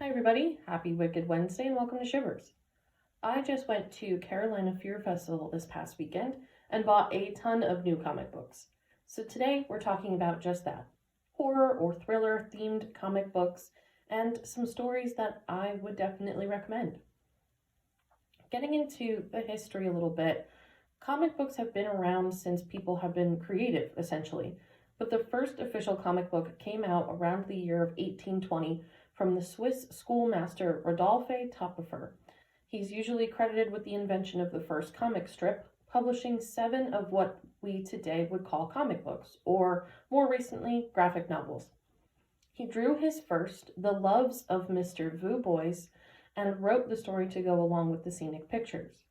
Hi everybody, happy Wicked Wednesday and welcome to Shivers. I just went to Carolina Fear Festival this past weekend and bought a ton of new comic books. So today we're talking about just that, horror or thriller themed comic books and some stories that I would definitely recommend. Getting into the history a little bit, comic books have been around since people have been creative, essentially. But the first official comic book came out around the year of 1820 from the Swiss schoolmaster Rodolphe Topfer. He's usually credited with the invention of the first comic strip, publishing 7 of what we today would call comic books, or more recently, graphic novels. He drew his first, The Loves of Mr. Vousboys, and wrote the story to go along with the scenic pictures.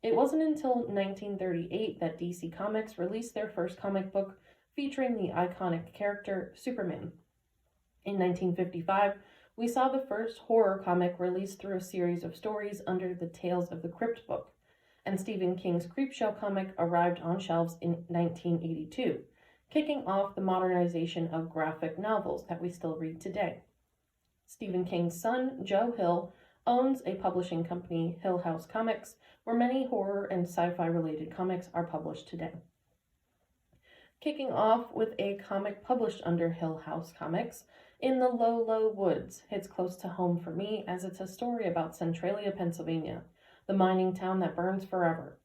It wasn't until 1938 that DC Comics released their first comic book featuring the iconic character Superman. In 1955, we saw the first horror comic released through a series of stories under the Tales of the Crypt book, and Stephen King's Creepshow comic arrived on shelves in 1982, kicking off the modernization of graphic novels that we still read today. Stephen King's son, Joe Hill, owns a publishing company, Hill House Comics, where many horror and sci-fi related comics are published today. Kicking off with a comic published under Hill House Comics, In the Low, Low Woods hits close to home for me as it's a story about Centralia, Pennsylvania, the mining town that burns forever.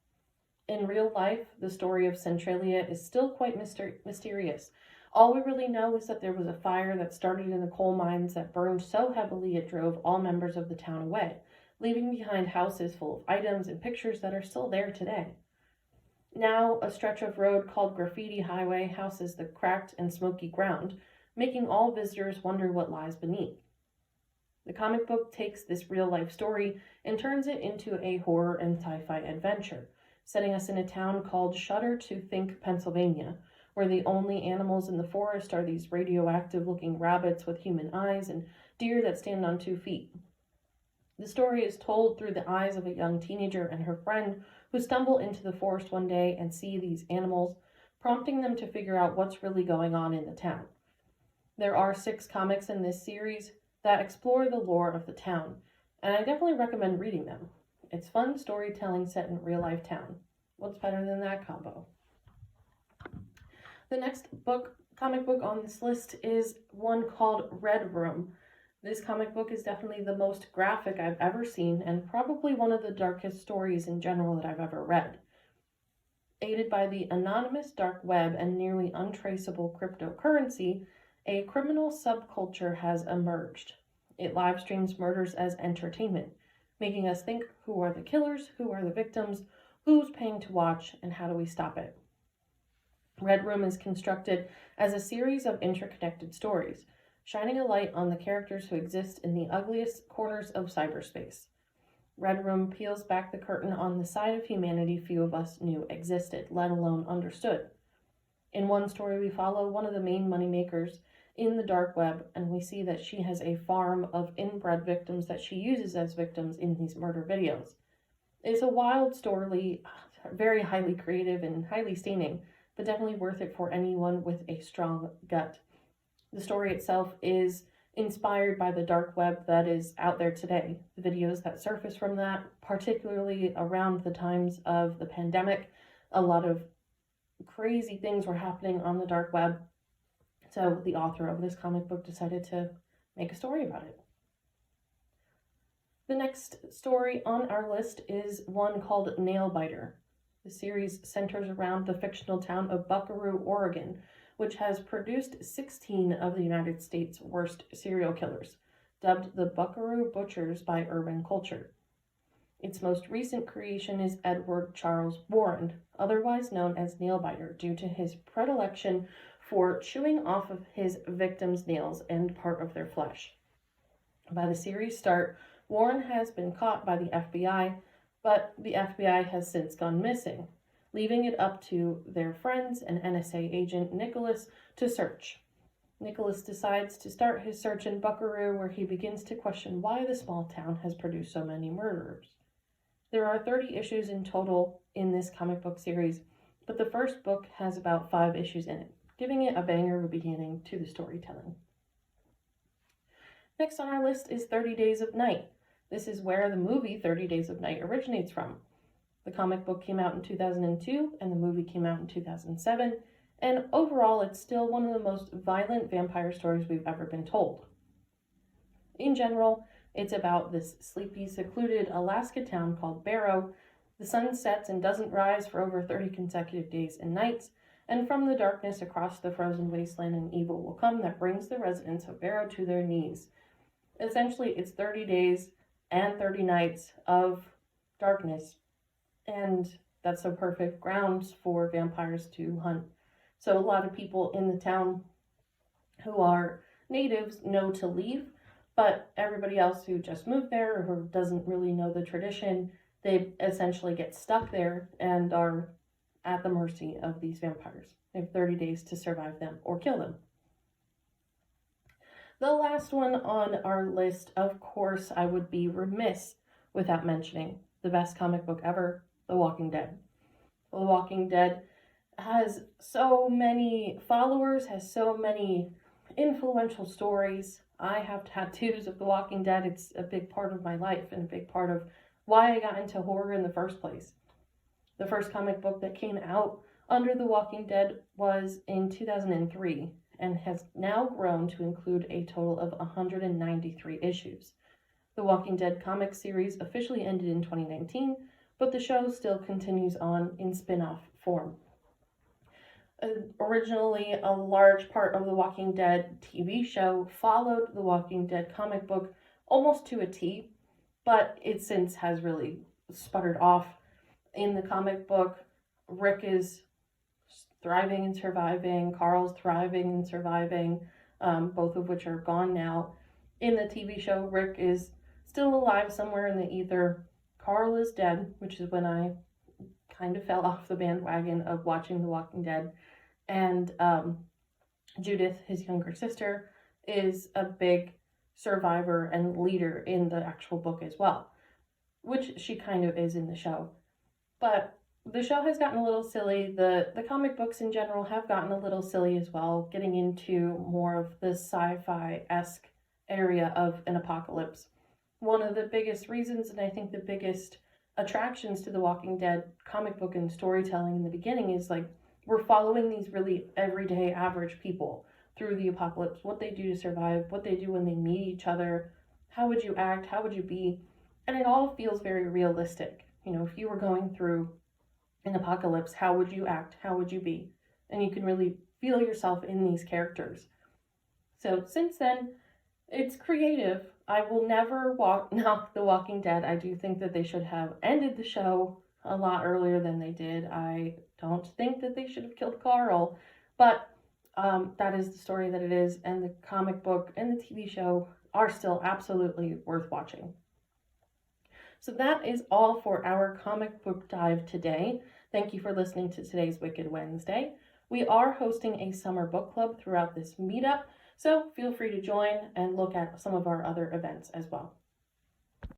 In real life, the story of Centralia is still quite mysterious. All we really know is that there was a fire that started in the coal mines that burned so heavily it drove all members of the town away, leaving behind houses full of items and pictures that are still there today. Now, a stretch of road called Graffiti Highway houses the cracked and smoky ground, making all visitors wonder what lies beneath. The comic book takes this real-life story and turns it into a horror and sci-fi adventure, setting us in a town called Shudder to Think, Pennsylvania, where the only animals in the forest are these radioactive-looking rabbits with human eyes and deer that stand on 2 feet. The story is told through the eyes of a young teenager and her friend who stumble into the forest one day and see these animals, prompting them to figure out what's really going on in the town. There are 6 comics in this series that explore the lore of the town, and I definitely recommend reading them. It's fun storytelling set in a real-life town. What's better than that combo? The next comic book on this list is one called Red Room. This comic book is definitely the most graphic I've ever seen and probably one of the darkest stories in general that I've ever read. Aided by the anonymous dark web and nearly untraceable cryptocurrency, a criminal subculture has emerged. It live streams murders as entertainment, making us think, who are the killers, who are the victims, who's paying to watch, and how do we stop it? Red Room is constructed as a series of interconnected stories, shining a light on the characters who exist in the ugliest corners of cyberspace. Red Room peels back the curtain on the side of humanity few of us knew existed, let alone understood. In one story, we follow one of the main moneymakers in the dark web, and we see that she has a farm of inbred victims that she uses as victims in these murder videos. It's a wild story, very highly creative and highly staining, but definitely worth it for anyone with a strong gut. The story itself is inspired by the dark web that is out there today. The videos that surface from that, particularly around the times of the pandemic, a lot of crazy things were happening on the dark web. So the author of this comic book decided to make a story about it. The next story on our list is one called Nailbiter. The series centers around the fictional town of Buckaroo, Oregon, which has produced 16 of the United States' worst serial killers, dubbed the Buckaroo Butchers by urban culture. Its most recent creation is Edward Charles Warren, otherwise known as Nailbiter, due to his predilection for chewing off of his victims' nails and part of their flesh. By the series' start, Warren has been caught by the FBI, but the FBI has since gone missing, leaving it up to their friends and NSA agent Nicholas to search. Nicholas decides to start his search in Buckaroo, where he begins to question why the small town has produced so many murderers. There are 30 issues in total in this comic book series, but the first book has about 5 issues in it, giving it a banger of a beginning to the storytelling. Next on our list is 30 Days of Night. This is where the movie 30 Days of Night originates from. The comic book came out in 2002 and the movie came out in 2007, and overall it's still one of the most violent vampire stories we've ever been told. In general, it's about this sleepy, secluded Alaska town called Barrow. The sun sets and doesn't rise for over 30 consecutive days and nights, and from the darkness across the frozen wasteland an evil will come that brings the residents of Barrow to their knees. Essentially, it's 30 days and 30 nights of darkness, and that's the perfect grounds for vampires to hunt. So a lot of people in the town who are natives know to leave, but everybody else who just moved there or who doesn't really know the tradition, they essentially get stuck there and are at the mercy of these vampires. They have 30 days to survive them or kill them. The last one on our list, of course, I would be remiss without mentioning the best comic book ever, The Walking Dead. The Walking Dead has so many followers, has so many influential stories. I have tattoos of The Walking Dead. It's a big part of my life and a big part of why I got into horror in the first place. The first comic book that came out under The Walking Dead was in 2003 and has now grown to include a total of 193 issues. The Walking Dead comic series officially ended in 2019, but the show still continues on in spin-off form. Originally, a large part of the Walking Dead TV show followed the Walking Dead comic book almost to a T, but it since has really sputtered off. In the comic book, Rick is thriving and surviving, Carl's thriving and surviving, both of which are gone now. In the TV show, Rick is still alive somewhere in the ether. Carl is dead, which is when I kind of fell off the bandwagon of watching The Walking Dead. And Judith, his younger sister, is a big survivor and leader in the actual book as well, which she kind of is in the show. But the show has gotten a little silly. The comic books in general have gotten a little silly as well, getting into more of the sci-fi-esque area of an apocalypse. One of the biggest reasons, and I think the biggest attractions to The Walking Dead comic book and storytelling in the beginning is like, we're following these really everyday average people through the apocalypse, what they do to survive, what they do when they meet each other, how would you act, how would you be, and it all feels very realistic. You know, if you were going through an apocalypse, how would you act, how would you be, and you can really feel yourself in these characters. So since then, it's creative. I will never knock The Walking Dead. I do think that they should have ended the show a lot earlier than they did. I don't think that they should have killed Carl, but that is the story that it is, and the comic book and the TV show are still absolutely worth watching. So that is all for our comic book dive today. Thank you for listening to today's Wicked Wednesday. We are hosting a summer book club throughout this meetup, so feel free to join and look at some of our other events as well.